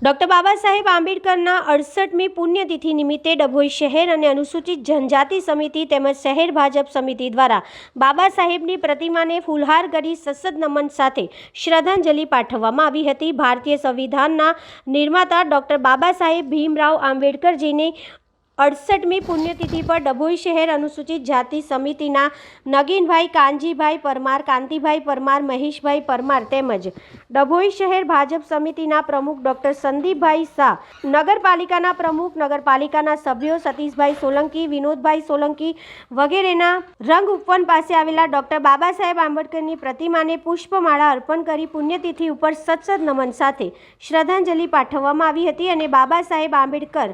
Doctor Baba Saheb આંબેડકરના 68મી પુણ્યતિથિ નિમિત્તે ડભોઈ શહેર અને અનુસૂચિત જનજાતિ સમિતિ તેમજ શહેર ભાજપ સમિતિ દ્વારા બાબા સાહેબની પ્રતિમાને ફૂલહાર કરી સસદ નમન સાથે શ્રદ્ધાંજલિ પાઠવવામાં આવી હતી। ભારતીય સંવિધાનના નિર્માતા ડૉક્ટર બાબા સાહેબ ભીમરાવ આંબેડકરજીની 68મી પુણ્યતિથિ પર ડભોઈ શહેર અનુસૂચિત જાતિ સમિતિના નગીનભાઈ કાનજીભાઈ પરમાર, કાંતિભાઈ પરમાર, મહેશભાઈ પરમાર તેમજ ડભોઈ શહેર ભાજપ સમિતિના પ્રમુખ ડૉક્ટર સંદીપભાઈ શાહ, નગરપાલિકાના પ્રમુખ, નગરપાલિકાના સભ્યો સતીશભાઈ સોલંકી, વિનોદભાઈ સોલંકી વગેરેના રંગઉપવન પાસે આવેલા ડૉક્ટર બાબા સાહેબ આંબેડકરની પ્રતિમાને પુષ્પમાળા અર્પણ કરી પુણ્યતિથિ ઉપર સત્સદ નમન સાથે શ્રદ્ધાંજલિ પાઠવવામાં આવી હતી અને બાબા સાહેબ આંબેડકર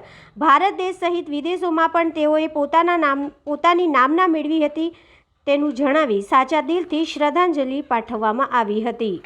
ભારત દેશ સહિત વિદેશોમાં પણ તેઓએ પોતાની નામના મેળવી હતી તેનું જણાવી સાચા દિલથી શ્રદ્ધાંજલિ પાઠવવામાં આવી હતી।